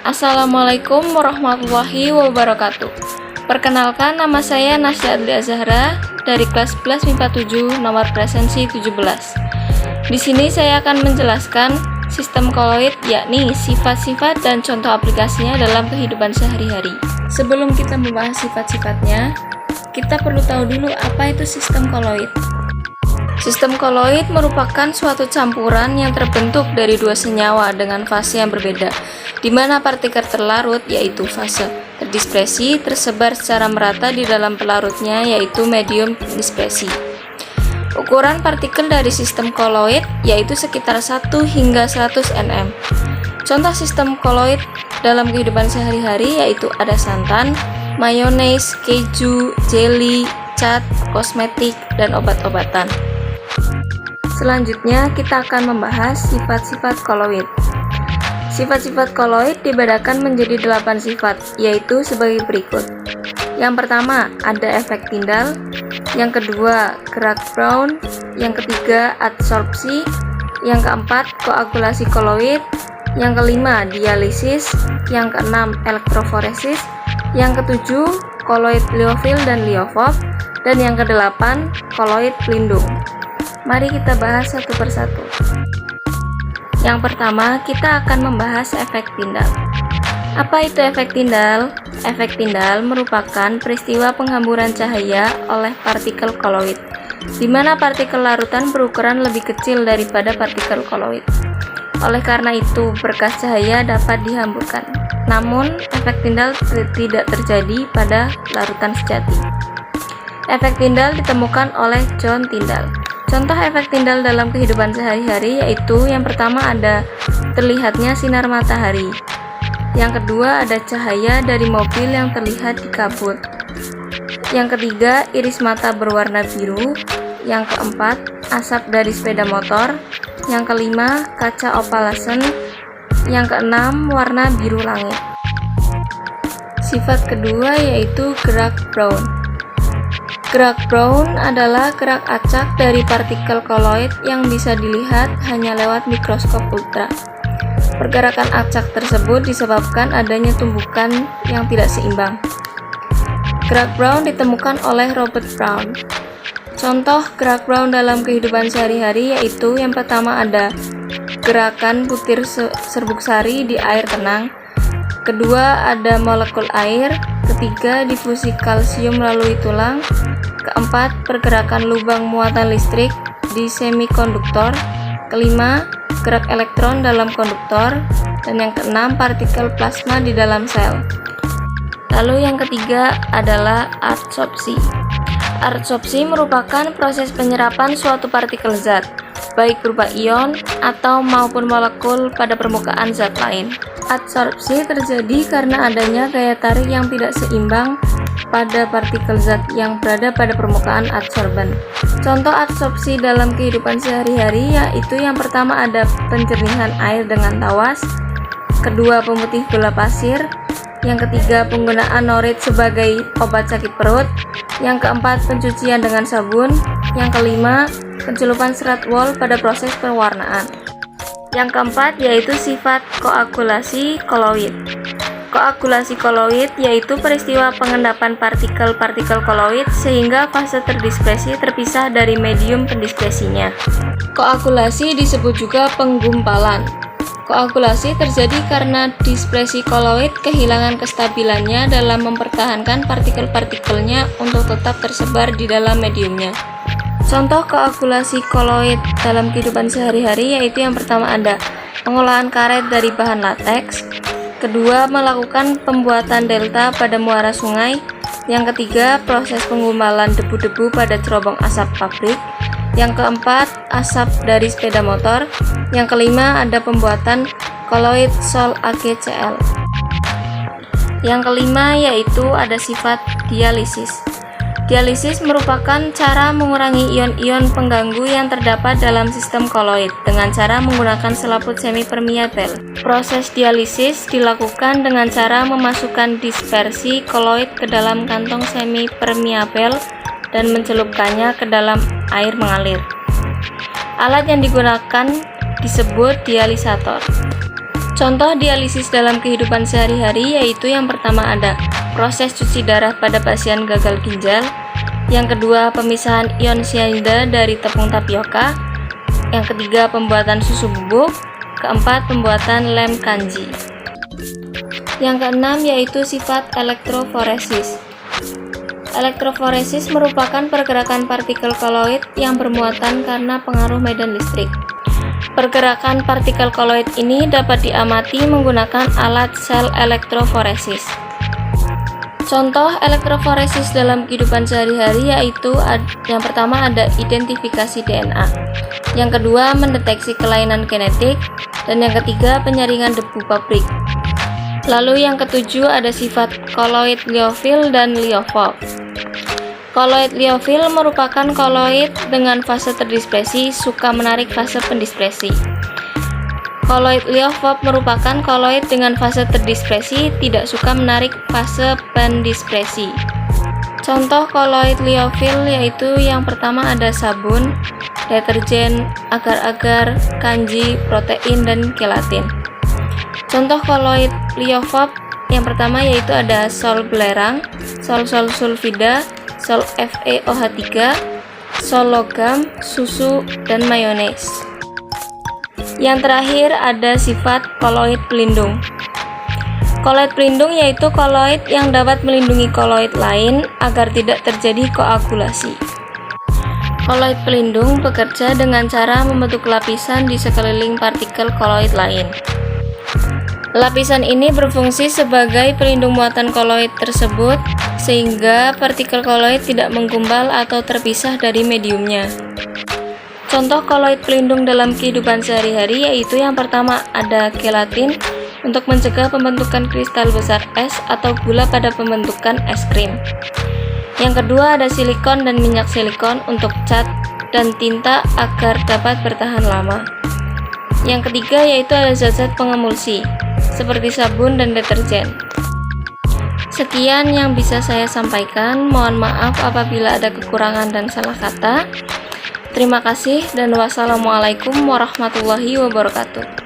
Assalamualaikum warahmatullahi wabarakatuh. Perkenalkan, nama saya Nasya Adlia Zahra dari kelas 11 MIPA 7 nomor presensi 17. Di sini saya akan menjelaskan sistem koloid, yakni sifat-sifat dan contoh aplikasinya dalam kehidupan sehari-hari. Sebelum kita membahas sifat-sifatnya, kita perlu tahu dulu apa itu sistem koloid. Sistem koloid merupakan suatu campuran yang terbentuk dari dua senyawa dengan fase yang berbeda, di mana partikel terlarut, yaitu fase terdispersi, tersebar secara merata di dalam pelarutnya, yaitu medium dispersi. Ukuran partikel dari sistem koloid yaitu sekitar 1 hingga 100 nm. Contoh sistem koloid dalam kehidupan sehari-hari yaitu ada santan, mayones, keju, jelly, cat, kosmetik, dan obat-obatan. Selanjutnya kita akan membahas sifat-sifat koloid. Sifat-sifat koloid dibedakan menjadi 8 sifat, yaitu sebagai berikut. Yang pertama, ada efek Tyndall. Yang kedua, gerak Brown. Yang ketiga, adsorpsi. Yang keempat, koagulasi koloid. Yang kelima, dialisis. Yang keenam, elektroforesis. Yang ketujuh, koloid liofil dan liofov. Dan yang kedelapan, koloid pelindung. Mari kita bahas satu persatu. Yang pertama, kita akan membahas efek Tyndall. Apa itu efek Tyndall? Efek Tyndall merupakan peristiwa penghamburan cahaya oleh partikel koloid, di mana partikel larutan berukuran lebih kecil daripada partikel koloid. Oleh karena itu, berkas cahaya dapat dihamburkan. Namun, efek Tyndall tidak terjadi pada larutan sejati. Efek Tyndall ditemukan oleh John Tyndall. Contoh efek Tyndall dalam kehidupan sehari-hari yaitu yang pertama ada terlihatnya sinar matahari. Yang kedua ada cahaya dari mobil yang terlihat di kabut. Yang ketiga iris mata berwarna biru. Yang keempat asap dari sepeda motor. Yang kelima kaca opalescent. Yang keenam warna biru langit. Sifat kedua yaitu gerak Brown. Gerak Brown adalah gerak acak dari partikel koloid yang bisa dilihat hanya lewat mikroskop ultra. Pergerakan acak tersebut disebabkan adanya tumbukan yang tidak seimbang. Gerak Brown ditemukan oleh Robert Brown. Contoh gerak Brown dalam kehidupan sehari-hari yaitu yang pertama ada gerakan butir serbuk sari di air tenang. Kedua ada molekul air. Ketiga difusi kalsium melalui tulang. Keempat, pergerakan lubang muatan listrik di semikonduktor. Kelima, gerak elektron dalam konduktor. Dan yang keenam, partikel plasma di dalam sel. Lalu yang ketiga adalah adsorpsi. Adsorpsi merupakan proses penyerapan suatu partikel zat, baik berupa ion atau maupun molekul pada permukaan zat lain. Adsorpsi terjadi karena adanya gaya tarik yang tidak seimbang pada partikel zat yang berada pada permukaan adsorban. Contoh adsorpsi dalam kehidupan sehari-hari yaitu yang pertama ada penjernihan air dengan tawas, kedua pemutih gula pasir, yang ketiga penggunaan norit sebagai obat sakit perut, yang keempat pencucian dengan sabun, yang kelima pencelupan serat wol pada proses pewarnaan. Yang keempat yaitu sifat koagulasi koloid. Koagulasi koloid yaitu peristiwa pengendapan partikel-partikel koloid sehingga fase terdispersi terpisah dari medium pendispersinya. Koagulasi disebut juga penggumpalan. Koagulasi terjadi karena dispersi koloid kehilangan kestabilannya dalam mempertahankan partikel-partikelnya untuk tetap tersebar di dalam mediumnya. Contoh koagulasi koloid dalam kehidupan sehari-hari yaitu yang pertama ada pengolahan karet dari bahan lateks. Kedua, melakukan pembuatan delta pada muara sungai. Yang ketiga, proses penggumpalan debu-debu pada cerobong asap pabrik. Yang keempat, asap dari sepeda motor. Yang kelima, ada pembuatan koloid sol AgCl. Yang kelima yaitu ada sifat dialisis. Dialisis merupakan cara mengurangi ion-ion pengganggu yang terdapat dalam sistem koloid dengan cara menggunakan selaput semi-permeabel. Proses dialisis dilakukan dengan cara memasukkan dispersi koloid ke dalam kantong semi-permeabel dan mencelupkannya ke dalam air mengalir. Alat yang digunakan disebut dialisator. Contoh dialisis dalam kehidupan sehari-hari yaitu yang pertama ada proses cuci darah pada pasien gagal ginjal, yang kedua pemisahan ion cyanida dari tepung tapioka, yang ketiga pembuatan susu bubuk, keempat pembuatan lem kanji. Yang keenam yaitu sifat elektroforesis. Elektroforesis merupakan pergerakan partikel koloid yang bermuatan karena pengaruh medan listrik. Pergerakan partikel koloid ini dapat diamati menggunakan alat sel elektroforesis. Contoh elektroforesis dalam kehidupan sehari-hari yaitu yang pertama ada identifikasi DNA, yang kedua mendeteksi kelainan genetik, dan yang ketiga penyaringan debu pabrik. Lalu yang ketujuh ada sifat koloid liofil dan liofob. Koloid liofil merupakan koloid dengan fase terdispersi suka menarik fase pendispersi. Koloid liofob merupakan koloid dengan fase terdispersi tidak suka menarik fase pendispersi. Contoh koloid liofil yaitu yang pertama ada sabun, deterjen, agar-agar, kanji, protein, dan gelatin. Contoh koloid liofob yang pertama yaitu ada sol belerang, sol sulfida, sol FeOH3, sol logam, susu, dan mayones. Yang terakhir ada sifat koloid pelindung. Koloid pelindung yaitu koloid yang dapat melindungi koloid lain agar tidak terjadi koagulasi. Koloid pelindung bekerja dengan cara membentuk lapisan di sekeliling partikel koloid lain. Lapisan ini berfungsi sebagai pelindung muatan koloid tersebut sehingga partikel koloid tidak menggumpal atau terpisah dari mediumnya. Contoh koloid pelindung dalam kehidupan sehari-hari yaitu yang pertama ada gelatin untuk mencegah pembentukan kristal besar es atau gula pada pembentukan es krim. Yang kedua ada silikon dan minyak silikon untuk cat dan tinta agar dapat bertahan lama. Yang ketiga yaitu ada zat-zat pengemulsi seperti sabun dan deterjen. Sekian yang bisa saya sampaikan, mohon maaf apabila ada kekurangan dan salah kata. Terima kasih dan wassalamualaikum warahmatullahi wabarakatuh.